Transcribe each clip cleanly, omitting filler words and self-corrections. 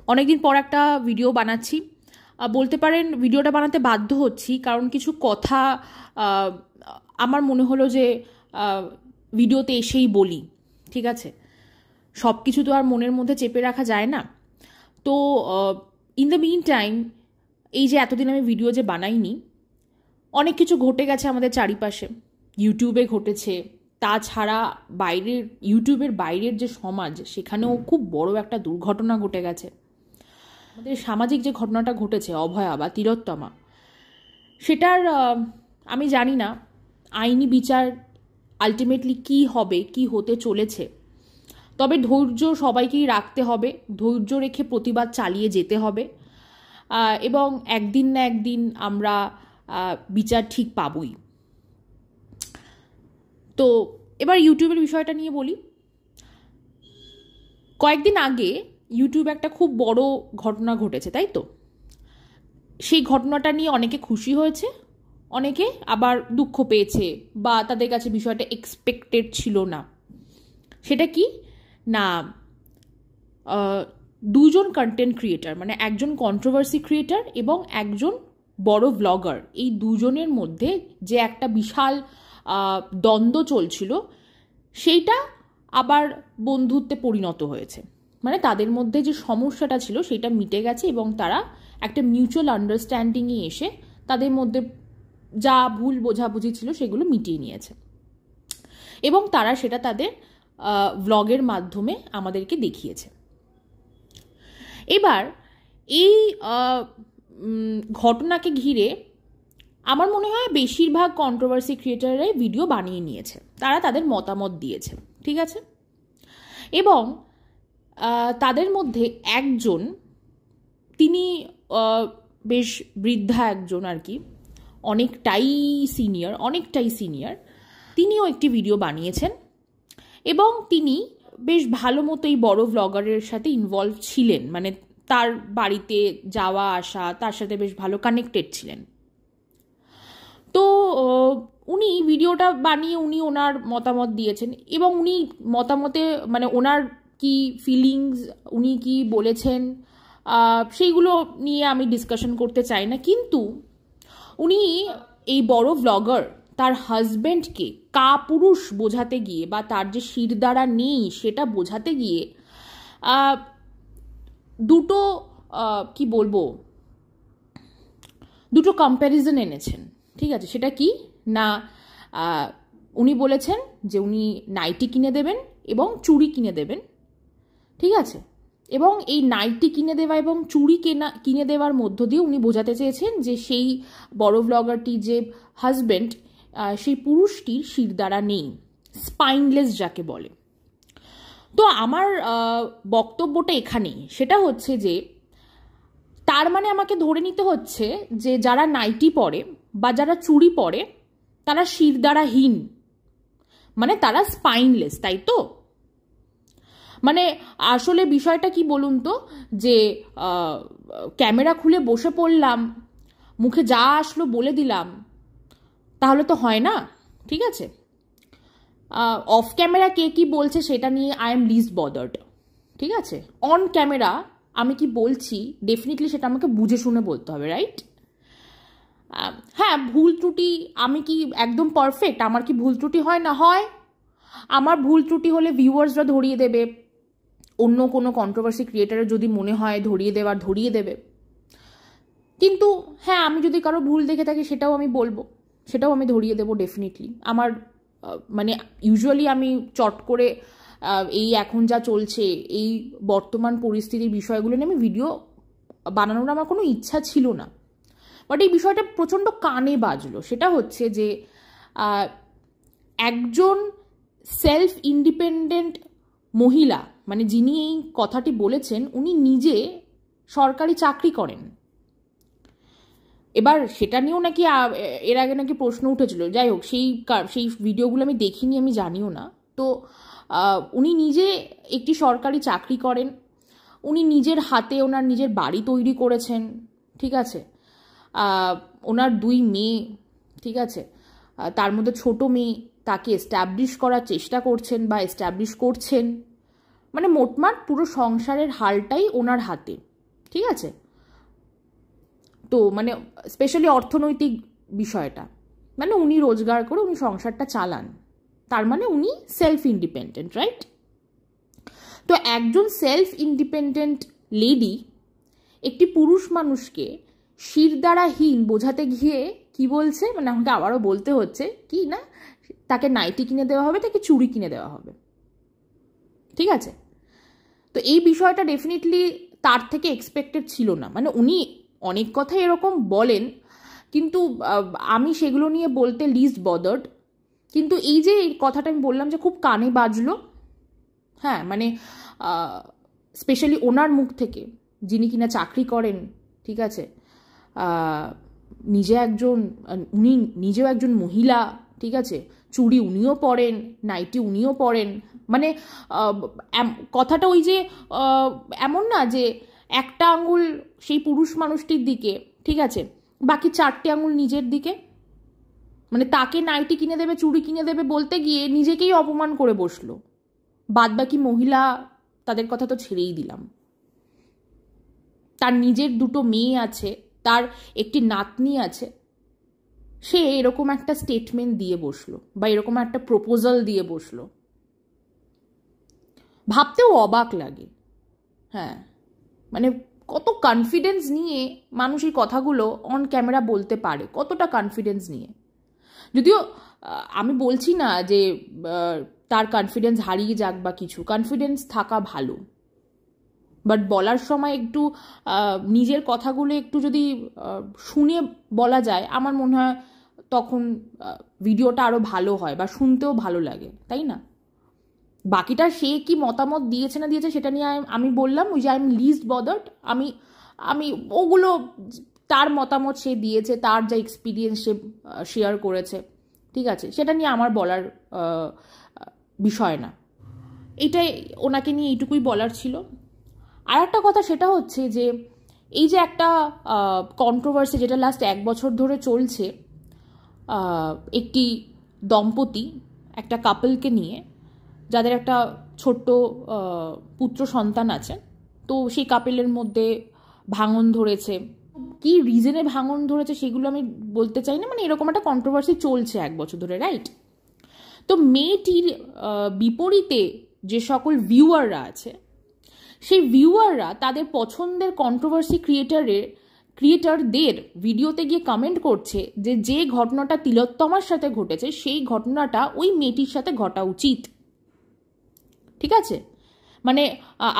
অনেকদিন পর একটা ভিডিও বানাচ্ছি। বলতে পারেন ভিডিওটা বানাতে বাধ্য হচ্ছি, কারণ কিছু কথা আমার মনে হলো যে ভিডিওতে এসেই বলি। ঠিক আছে, সব কিছু তো আর মনের মধ্যে চেপে রাখা যায় না। তো ইন দ্য মিন টাইম, এই যে এতদিন আমি ভিডিও যে বানাইনি, অনেক কিছু ঘটে গেছে আমাদের চারিপাশে। ইউটিউবে ঘটেছে, তাছাড়া বাইরের ইউটিউবের বাইরের যে সমাজ, সেখানেও খুব বড় একটা দুর্ঘটনা ঘটে গেছে। আমাদের সামাজিক যে ঘটনাটা ঘটেছে, অভয়া বা তিলোত্তমা, সেটার আমি জানি না আইনি বিচার আলটিমেটলি কি হবে, কি হতে চলেছে। তবে ধৈর্য সবাইকেই রাখতে হবে, ধৈর্য রেখে প্রতিবাদ চালিয়ে যেতে হবে, এবং একদিন না একদিন আমরা বিচার ঠিক পাবই। তো এবার ইউটিউবের বিষয়টা নিয়ে বলি। কয়েকদিন আগে ইউটিউবে একটা খুব বড় ঘটনা ঘটেছে, তাই তো? সেই ঘটনাটা নিয়ে অনেকে খুশি হয়েছে, অনেকে আবার দুঃখ পেয়েছে, বা তাদের কাছে বিষয়টা এক্সপেক্টেড ছিল না। সেটা কি না, দুজন কন্টেন্ট ক্রিয়েটার, মানে একজন কন্ট্রোভার্সি ক্রিয়েটার এবং একজন বড় ব্লগার, এই দুজনের মধ্যে যে একটা বিশাল দ্বন্দ্ব চলছিল, সেইটা আবার বন্ধুত্বে পরিণত হয়েছে। মানে তাদের মধ্যে যে সমস্যাটা ছিল সেটা মিটে গেছে, এবং তারা একটা মিউচুয়াল আন্ডারস্ট্যান্ডিংয়ে এসে তাদের মধ্যে যা ভুল বোঝাবুঝি ছিল সেগুলো মিটিয়ে নিয়েছে, এবং তারা সেটা তাদের ভ্লগের মাধ্যমে আমাদেরকে দেখিয়েছে। এবার এই ঘটনাকে ঘিরে আমার মনে হয় বেশিরভাগ কন্ট্রোভার্সি ক্রিয়েটাররাই ভিডিও বানিয়ে নিয়েছে, তারা তাদের মতামত দিয়েছে। ঠিক আছে, এবং তাদের মধ্যে একজন, তিনি বেশ বৃদ্ধা একজন আর কি, অনেকটাই সিনিয়র, তিনিও একটি ভিডিও বানিয়েছেন, এবং তিনি বেশ ভালো মতো এই বড় ব্লগারের সাথে ইনভলভ ছিলেন, মানে তার বাড়িতে যাওয়া আসা, তার সাথে বেশ ভালো কানেক্টেড ছিলেন। তো উনি ভিডিওটা বানিয়ে উনি ওনার মতামত দিয়েছেন, এবং উনি মতামতে মানে ওনার কি ফিলিংস, উনি কি বলেছেন, সেইগুলো নিয়ে আমি ডিসকাশন করতে চাই না। কিন্তু উনি এই বড় ব্লগার তার হাজব্যান্ডকে কাপুরুষ বোঝাতে গিয়ে, বা তার যে শিরদাঁড়া নেই সেটা বোঝাতে গিয়ে দুটো কি বলবো, দুটো কম্প্যারিজন এনেছেন। ঠিক আছে, সেটা কি না, উনি বলেছেন যে উনি নাইটি কিনে দেবেন এবং চুড়ি কিনে দেবেন। ঠিক আছে, এবং এই নাইটি কিনে দেওয়া এবং চুড়ি কিনে দেওয়ার মধ্য দিয়ে উনি বোঝাতে চেয়েছেন যে সেই বড় ব্লগারটি যে হাজব্যান্ড, সেই পুরুষটির শিরদাঁড়া নেই, স্পাইনলেস যাকে বলে। তো আমার বক্তব্যটা এখানেই, সেটা হচ্ছে যে তার মানে আমাকে ধরে নিতে হচ্ছে যে যারা নাইটি পরে বা যারা চুড়ি পরে তারা শিরদাঁড়াহীন, মানে তারা স্পাইনলেস, তাই তো? মানে আসলে বিষয়টা কি বলুন তো, যে ক্যামেরা খুলে বসে পড়লাম, মুখে যা আসলো বলে দিলাম, তাহলে তো হয় না। ঠিক আছে, অফ ক্যামেরা কে কি বলছে সেটা নিয়ে আই এম লিস্ট বদার্ড। ঠিক আছে, অন ক্যামেরা আমি কি বলছি ডেফিনেটলি সেটা আমাকে বুঝে শুনে বলতে হবে, রাইট? হ্যাঁ, ভুল ত্রুটি, আমি কি একদম পারফেক্ট? আমার কি ভুল ত্রুটি হয় না? হয়। আমার ভুল ত্রুটি হলে ভিউয়ার্সরা ধরিয়ে দেবে, অন্য কোনো কন্ট্রোভার্সি ক্রিয়েটারের যদি মনে হয় ধরিয়ে দেবে। কিন্তু হ্যাঁ, আমি যদি কারো ভুল দেখে থাকি সেটাও আমি বলবো, সেটাও আমি ধরিয়ে দেবো ডেফিনেটলি। আমার মানে ইউজুয়ালি আমি চট করে এই এখন যা চলছে, এই বর্তমান পরিস্থিতির বিষয়গুলো নিয়ে আমি ভিডিও বানানোর আমার কোনো ইচ্ছা ছিল না, বাট এই বিষয়টা প্রচণ্ড কানে বাজলো। সেটা হচ্ছে যে একজন সেলফ ইন্ডিপেন্ডেন্ট মহিলা, মানে যিনি এই কথাটি বলেছেন, উনি নিজে সরকারি চাকরি করেন। এবার সেটা নিয়েও নাকি এর আগে নাকি প্রশ্ন উঠেছিল, যাই হোক সেই ভিডিওগুলো আমি দেখিনি, আমি জানিও না। তো উনি নিজে একটি সরকারি চাকরি করেন, উনি নিজের হাতে ওনার নিজের বাড়ি তৈরি করেছেন। ঠিক আছে, ওনার 2 মেয়ে, ঠিক আছে, তার মধ্যে ছোট মেয়ে, তাকে এস্টাবলিশ করার চেষ্টা করছেন বা এস্টাবলিশ করছেন, মানে মোটমাট পুরো সংসারের হালটাই ওনার হাতে। ঠিক আছে? তো মানে স্পেশালি অর্থনৈতিক বিষয়টা, মানে উনি রোজগার করে উনি সংসারটা চালান, তার মানে উনি সেলফ ইন্ডিপেন্ডেন্ট, রাইট? তো একজন সেলফ ইন্ডিপেন্ডেন্ট লেডি একটি পুরুষ মানুষকে শিরদাঁড়াহীন বোঝাতে গিয়ে কি বলছে, মানে আমাকে আবারও বলতে হচ্ছে কি না, তাকে নাইটি কিনে দেওয়া হবে, তাকে চুড়ি কিনে দেওয়া হবে, ঠিক আছে? তো এই বিষয়টা ডেফিনেটলি তার থেকে এক্সপেক্টেড ছিল না। মানে উনি অনেক কথা এরকম বলেন, কিন্তু আমি সেগুলো নিয়ে বলতে লিস্ট বদার্ড। কিন্তু এই যে এই কথাটা আমি বললাম যে খুব কানে বাজলো, হ্যাঁ, মানে স্পেশালি ওনার মুখ থেকে, যিনি কিনা চাকরি করেন, ঠিক আছে, উনি নিজেও একজন মহিলা, ঠিক আছে, চুড়ি উনিও পরেন, নাইটি উনিও পরেন, মানে কথাটা ওই যে এমন না যে একটা আঙুল সেই পুরুষ মানুষটির দিকে, ঠিক আছে, বাকি 4টে আঙুল নিজের দিকে, মানে তাকে নাইটি কিনে দেবে, চুড়ি কিনে দেবে বলতে গিয়ে নিজেকেই অপমান করে বসলো। বাদ বাকি মহিলা তাদের কথা তো ছেড়েই দিলাম, তার নিজের 2টো মেয়ে আছে, তার একটি নাতনি আছে, সে এরকম একটা স্টেটমেন্ট দিয়ে বসলো বা এরকম একটা প্রপোজাল দিয়ে বসলো, ভাবতেও অবাক লাগে। হ্যাঁ, মানে কত কনফিডেন্স নিয়ে মানুষ এই কথাগুলো অন ক্যামেরা বলতে পারে, কতটা কনফিডেন্স নিয়ে। যদিও আমি বলছি না যে তার কনফিডেন্স হারিয়ে যাক বা কিছু, কনফিডেন্স থাকা ভালো, বাট বলার সময় একটু নিজের কথাগুলো একটু যদি শুনে বলা যায়, আমার মনে হয় তখন ভিডিওটা আরও ভালো হয় বা শুনতেও ভালো লাগে, তাই না? বাকিটা সে কি মতামত দিয়েছে না দিয়েছে সেটা নিয়ে আমি বললাম ওই যে আই এম লিস্ট বদার্ড। আমি ওগুলো, তার মতামত সে দিয়েছে, তার যা এক্সপিরিয়েন্স সে শেয়ার করেছে, ঠিক আছে, সেটা নিয়ে আমার বলার বিষয় না। এটাই, ওনাকে নিয়ে এইটুকুই বলার ছিল। আর একটা কথা সেটা হচ্ছে যে এই যে একটা কন্ট্রোভার্সি যেটা লাস্ট 1 বছর ধরে চলছে, একটি দম্পতি, একটা কাপলকে নিয়ে, যাদের একটা ছোট্ট পুত্র সন্তান আছে, তো সেই কাপেলের মধ্যে ভাঙন ধরেছে। কি রিজনে ভাঙন ধরেছে সেগুলো আমি বলতে চাই না, মানে এরকম একটা কন্ট্রোভার্সি চলছে 1 বছর ধরে, রাইট? তো মেয়েটির বিপরীতে যে সকল ভিউয়াররা আছে, সেই ভিউয়াররা তাদের পছন্দের কন্ট্রোভার্সি ক্রিয়েটারদের ভিডিওতে গিয়ে কমেন্ট করছে যে যে ঘটনাটা তিলোত্তমার সাথে ঘটেছে সেই ঘটনাটা ওই মেয়েটির সাথে ঘটা উচিত, ঠিক আছে? মানে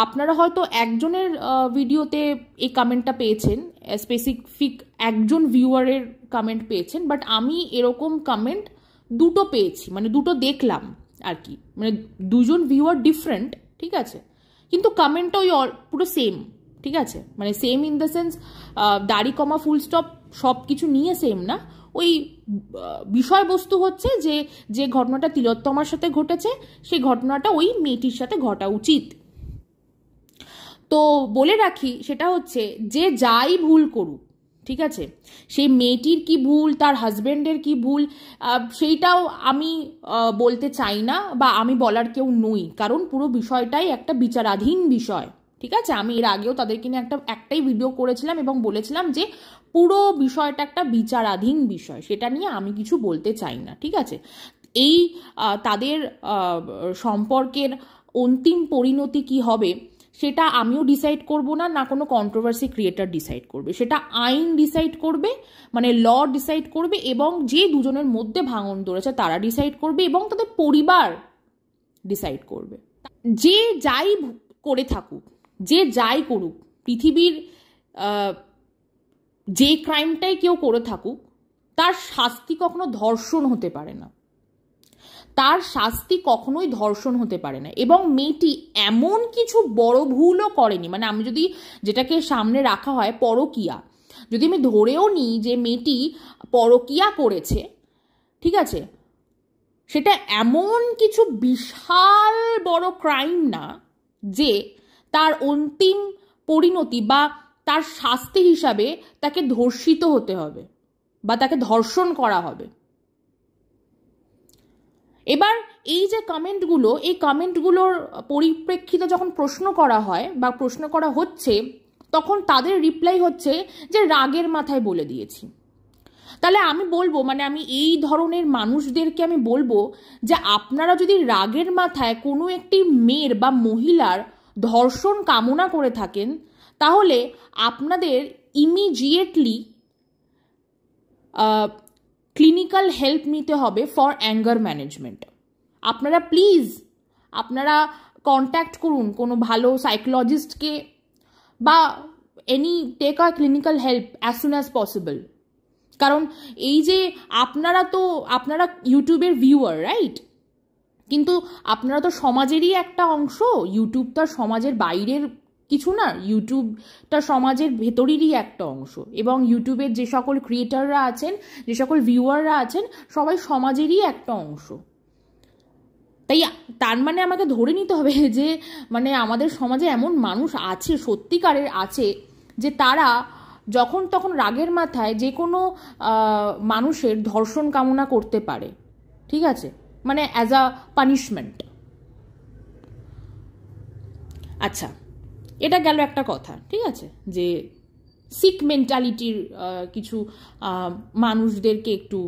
আপনারা হয়তো একজনের ভিডিওতে এই কমেন্টটা পেয়েছেন, স্পেসিফিক একজন ভিউয়ারের কমেন্ট পেয়েছেন, বাট আমি এরকম কমেন্ট 2টো পেয়েছি, মানে 2টো দেখলাম আর কি, মানে 2জন ভিউয়ার ডিফারেন্ট, ঠিক আছে, কিন্তু কমেন্টটা ওই পুরো সেম, ঠিক আছে, মানে সেম ইন দ্য সেন্স দাড়ি কমা ফুল স্টপ সব কিছু নিয়ে সেম না, ওই বিষয়বস্তু হচ্ছে যে যে ঘটনাটা তিলোত্তমার সাথে ঘটেছে সেই ঘটনাটা ওই মেয়েটির সাথে ঘটা উচিত। তো বলে রাখি, সেটা হচ্ছে যে যাই ভুল করুক, ঠিক আছে, সেই মেয়েটির কি ভুল, তার হাজব্যান্ডের কি ভুল, সেইটাও আমি বলতে চাই না বা আমি বলার কেউ নই, কারণ পুরো বিষয়টাই একটা বিচারাধীন বিষয়, ঠিক আছে? আমি এর আগেও তাদেরকে নিয়ে একটাই ভিডিও করেছিলাম এবং বলেছিলাম যে পুরো বিষয়টা একটা বিচারাধীন বিষয়, সেটা নিয়ে আমি কিছু বলতে চাই না, ঠিক আছে? এই তাদের সম্পর্কের অন্তিম পরিণতি কি হবে সেটা আমিও ডিসাইড করব না, না কোনো কন্ট্রোভার্সি ক্রিয়েটার ডিসাইড করবে, সেটা আইন ডিসাইড করবে, মানে ল ডিসাইড করবে, এবং যে দুজনের মধ্যে ভাঙন ধরেছে তারা ডিসাইড করবে এবং তাদের পরিবার ডিসাইড করবে। যে যাই করে থাকুক, যে যাই করুক, পৃথিবীর যে ক্রাইমটাই কেউ করে থাকুক, তার শাস্তি কখনো ধর্ষণ হতে পারে না, তার শাস্তি কখনোই ধর্ষণ হতে পারে না। এবং মেয়েটি এমন কিছু বড় ভুলও করেনি, মানে আমি যদি যেটাকে সামনে রাখা হয় পরকীয়া, যদি আমি ধরেও নিই যে মেয়েটি পরকীয়া করেছে, ঠিক আছে, সেটা এমন কিছু বিশাল বড় ক্রাইম না যে তার অন্তিম পরিণতি বা তার শাস্তি হিসাবে তাকে ধর্ষিত হতে হবে বা তাকে ধর্ষণ করা হবে। এবার এই যে কমেন্টগুলো, এই কমেন্টগুলোর পরিপ্রেক্ষিতে যখন প্রশ্ন করা হয় বা প্রশ্ন করা হচ্ছে, তখন তাদের রিপ্লাই হচ্ছে যে রাগের মাথায় বলে দিয়েছি। তাহলে আমি বলবো, মানে আমি এই ধরনের মানুষদেরকে আমি বলবো যে আপনারা যদি রাগের মাথায় কোনো একটি মেয়ের বা মহিলার ধর্ষণ কামনা করে থাকেন, তাহলে আপনাদের ইমিডিয়েটলি ক্লিনিক্যাল হেল্প নিতে হবে ফর অ্যাঙ্গার ম্যানেজমেন্ট। আপনারা প্লিজ আপনারা কন্ট্যাক্ট করুন কোনো ভালো সাইকোলজিস্টকে, বা take a clinical help as soon as possible. কারণ এই যে আপনারা ইউটিউবের ভিউয়ার, রাইট? কিন্তু আপনারা তো সমাজেরই একটা অংশ। ইউটিউব তো সমাজের বাইরের কিছু না, ইউটিউবটা সমাজের ভেতরেরই একটা অংশ। এবং ইউটিউবের যে সকল ক্রিয়েটাররা আছেন, যে সকল ভিউয়াররা আছেন, সবাই সমাজেরই একটা অংশ। তাই তার মানে আমাকে ধরে নিতে হবে যে মানে আমাদের সমাজে এমন মানুষ আছে, সত্যিকারের আছে, যে তারা যখন তখন রাগের মাথায় যে কোনো মানুষের ধর্ষণ কামনা করতে পারে, ঠিক আছে, মানে অ্যাজ আ পানিশমেন্ট। আচ্ছা, এটা গেল একটা কথা, ঠিক আছে, যে সিক মেন্টালিটির কিছু মানুষদেরকে একটু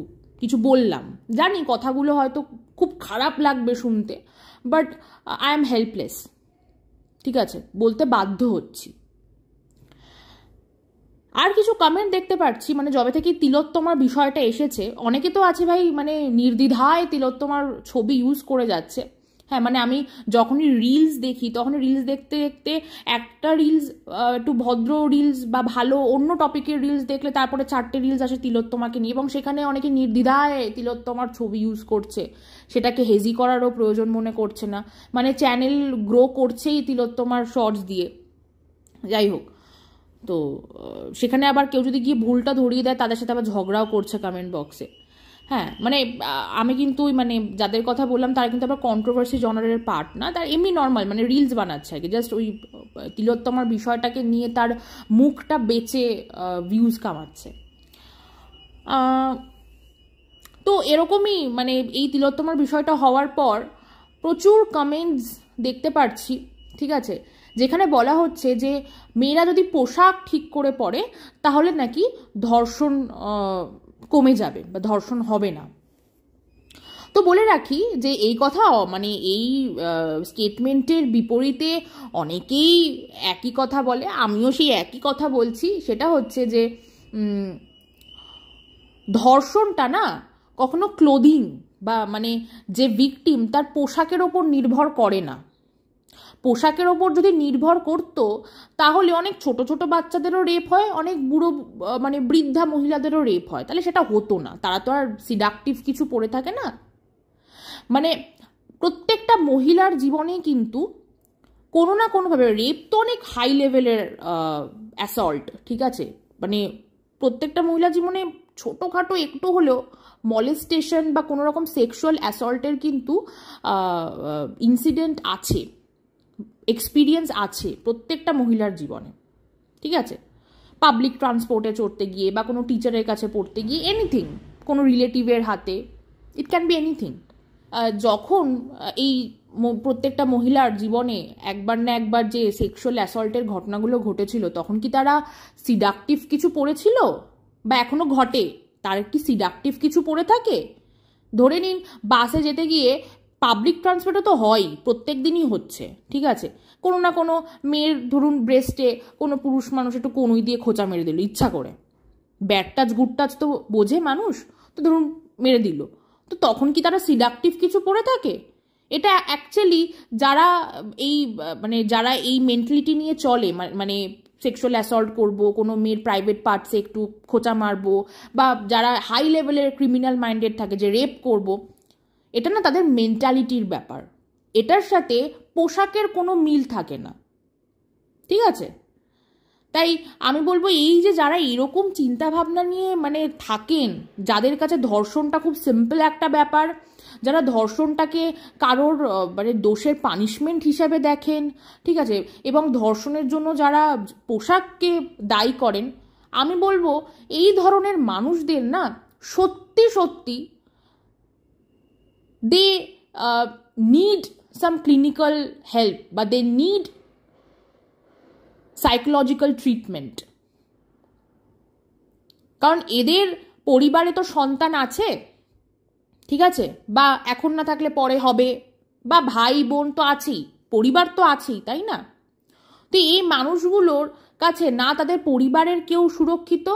কিছু বললাম। জানি কথাগুলো হয়তো খুব খারাপ লাগবে শুনতে, বাট আই এম হেল্পলেস, ঠিক আছে, বলতে বাধ্য হচ্ছি। আর কিছু কমেন্ট দেখতে পাচ্ছি, মানে যবে থেকে তিলোত্তমার বিষয়টা এসেছে, অনেকে তো আছে ভাই মানে নির্দ্বিধায় তিলোত্তমার ছবি ইউজ করে যাচ্ছে। হ্যাঁ, মানে আমি যখনই রিলস দেখি, তখনই রিলস দেখতে দেখতে একটা রিলস একটু ভদ্র রিলস বা ভালো অন্য টপিকের রিলস দেখলে তারপরে 4টে রিলস আসে তিলোত্তমাকে নিয়ে, এবং সেখানে অনেকে নির্দ্বিধায় তিলোত্তমার ছবি ইউজ করছে, সেটাকে হেজি করারও প্রয়োজন মনে করছে না, মানে চ্যানেল গ্রো করছেই তিলোত্তমার শর্টস দিয়ে। যাই হোক, তো সেখানে আবার কেউ যদি গিয়ে ভুলটা ধরিয়ে দেয়, তাদের সাথে আবার ঝগড়াও করছে কমেন্ট বক্সে। হ্যাঁ, মানে আমি কিন্তু মানে যাদের কথা বললাম তারা কিন্তু আবার কন্ট্রোভার্সি জনারের পার্ট না, তার এমনি নর্মাল মানে রিলস বানাচ্ছে আর কি, জাস্ট ওই তিলোত্তমার বিষয়টাকে নিয়ে তার মুখটা বেচে ভিউজ কামাচ্ছে। তো এরকমই মানে এই তিলোত্তমার বিষয়টা হওয়ার পর প্রচুর কমেন্টস দেখতে পাচ্ছি, ঠিক আছে, যেখানে বলা হচ্ছে যে মেয়েরা যদি পোশাক ঠিক করে পরে তাহলে নাকি ধর্ষণ কমে যাবে বা ধর্ষণ হবে না। তো বলে রাখি যে এই কথা মানে এই স্টেটমেন্টের বিপরীতে অনেকেই একই কথা বলে, আমিও সেই একই কথা বলছি। সেটা হচ্ছে যে ধর্ষণটা না কখনো ক্লোদিং বা মানে যে ভিকটিম তার পোশাকের ওপর নির্ভর করে না। পোশাকের ওপর যদি নির্ভর করত তাহলে অনেক ছোট ছোট বাচ্চাদেরও রেপ হয়, অনেক বুড়ো মানে বৃদ্ধা মহিলাদেরও রেপ হয়, তাহলে সেটা হতো না। তারা তো আর সিডাকটিভ কিছু পড়ে থাকে না। মানে প্রত্যেকটা মহিলার জীবনে কিন্তু কোনো না কোনোভাবে রেপ তো অনেক হাই লেভেলের অ্যাসল্ট, ঠিক আছে, মানে প্রত্যেকটা মহিলার জীবনে ছোটোখাটো একটু হলেও মলেস্টেশন বা কোনো রকম সেক্সুয়াল অ্যাসল্টের কিন্তু ইনসিডেন্ট আছে, এক্সপিরিয়েন্স আছে প্রত্যেকটা মহিলার জীবনে, ঠিক আছে। পাবলিক ট্রান্সপোর্টে চড়তে গিয়ে বা কোনো টিচারের কাছে পড়তে গিয়ে, এনিথিং, কোনো রিলেটিভের হাতে, ইট ক্যান বি এনিথিং। যখন এই প্রত্যেকটা মহিলার জীবনে একবার না একবার যে সেক্সুয়াল অ্যাসল্টের ঘটনাগুলো ঘটেছিল, তখন কি তারা সিডাকটিভ কিছু পড়েছিল বা এখনো ঘটে? তার কি সিডাকটিভ কিছু পড়ে থাকে? ধরে নিন বাসে যেতে গিয়ে, পাবলিক ট্রান্সপোর্টে তো হয়ই, প্রত্যেক দিনই হচ্ছে, ঠিক আছে, কোনো না কোনো মেয়ের ধরুন ব্রেস্টে কোনো পুরুষ মানুষ একটু কনুই দিয়ে খোঁচা মেরে দিল ইচ্ছা করে, ব্যাড টাচ গুড টাচ তো বোঝে মানুষ, তো ধরুন মেরে দিল, তো তখন কি তারা সিডাকটিভ কিছু পড়ে থাকে? এটা অ্যাকচুয়ালি যারা এই মেন্টালিটি নিয়ে চলে, মানে সেক্সুয়াল অ্যাসল্ট করবো, কোনো মেয়ের প্রাইভেট পার্টসে একটু খোঁচা মারবো, বা যারা হাই লেভেলের ক্রিমিনাল মাইন্ডেড থাকে যে রেপ করব, এটা না তাদের মেন্টালিটির ব্যাপার, এটার সাথে পোশাকের কোনো মিল থাকে না, ঠিক আছে। তাই আমি বলবো এই যে যারা এরকম চিন্তাভাবনা নিয়ে মানে থাকেন, যাদের কাছে ধর্ষণটা খুব সিম্পল একটা ব্যাপার, যারা ধর্ষণটাকে কারোর মানে দোষের পানিশমেন্ট হিসাবে দেখেন, ঠিক আছে, এবং ধর্ষণের জন্য যারা পোশাককে দায়ী করেন, আমি বলবো এই ধরনের মানুষদের না সত্যি সত্যি they need some clinical help, but they need psychological treatment. কারণ এদের পরিবারে তো সন্তান আছে, ঠিক আছে, বা এখন না থাকলে পরে হবে, বা ভাই বোন তো আছেই, পরিবার তো আছেই, তাই না? তো এই মানুষগুলোর কাছে না তাদের পরিবারের কেউ সুরক্ষিত,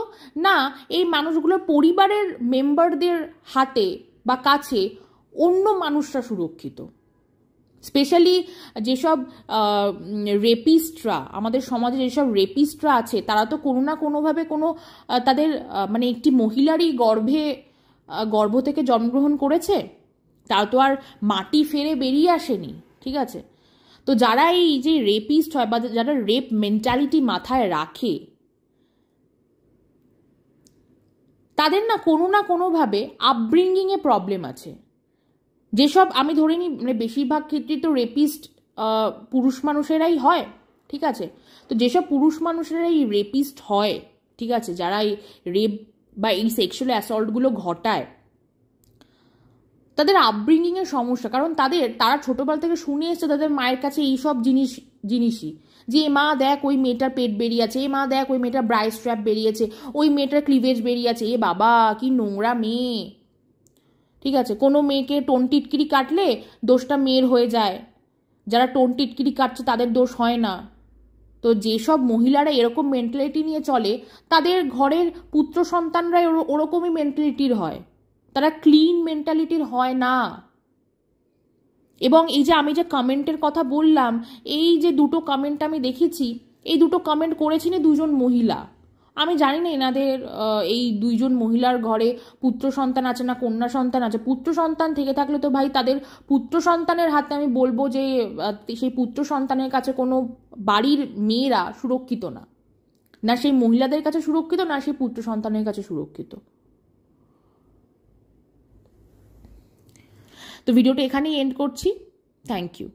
না এই মানুষগুলোর পরিবারের মেম্বারদের হাতে বা কাছে অন্য মানুষরা সুরক্ষিত। স্পেশালি যেসব রেপিস্টরা, আমাদের সমাজে যেসব রেপিস্টরা আছে, তারা তো কোনো না কোনোভাবে কোনো তাদের মানে একটি মহিলারই গর্ভ থেকে জন্মগ্রহণ করেছে, তারা তো আর মাটি ফেরে বেরিয়ে আসেনি, ঠিক আছে? তো যারা এই যে রেপিস্ট হয় বা যারা রেপ মেন্টালিটি মাথায় রাখে, তাদের না কোনোভাবে আপব্রিঙ্গিংয়ে প্রবলেম আছে। যেসব আমি ধরে নিই মানে বেশিরভাগ ক্ষেত্রে তো রেপিস্ট পুরুষ মানুষেরাই হয়, ঠিক আছে? তো যেসব পুরুষ মানুষেরাই রেপিস্ট হয়, ঠিক আছে, যারা এই রেপ বা এই সেক্সুয়াল অ্যাসল্টগুলো ঘটায়, তাদের আপব্রিঙ্গিংয়ের সমস্যা। কারণ তারা ছোটোবেলা থেকে শুনে এসছে তাদের মায়ের কাছে এইসব জিনিসই, যে মা দেখ ওই মেয়েটার পেট বেরিয়েছে, মা দেখ ওই মেয়েটার ব্রাইস স্ট্র্যাপ বেরিয়েছে, ওই মেয়েটার ক্লিভেজ বেরিয়েছে, এ বাবা কি নোংরা মেয়ে, ঠিক আছে? কোনো মেয়েকে টোন টিটকিরি কাটলে দোষটা মেয়ের হয়ে যায়, যারা টোন টিটকিরি কাটছে তাদের দোষ হয় না। তো যেসব মহিলারা এরকম মেন্টালিটি নিয়ে চলে, তাদের ঘরের পুত্র সন্তানরা ওরকমই মেন্টালিটির হয়, তারা ক্লিন মেন্টালিটির হয় না। এবং এই যে আমি যে কমেন্টের কথা বললাম, এই যে দুটো কমেন্ট আমি দেখেছি, এই দুটো কমেন্ট করেছেন দুজন মহিলা। আমি জানি না এনাদের এই দুইজন মহিলার ঘরে পুত্র সন্তান আছে না কন্যা সন্তান আছে। পুত্র সন্তান থেকে থাকলে তো ভাই তাদের পুত্র সন্তানের হাতে আমি বলবো যে সেই পুত্র সন্তানের কাছে কোনো বাড়ির মেয়েরা সুরক্ষিত না, না সেই মহিলাদের কাছে সুরক্ষিত, না সেই পুত্র সন্তানের কাছে সুরক্ষিত। তো ভিডিওটা এখানেই এন্ড করছি। Thank you.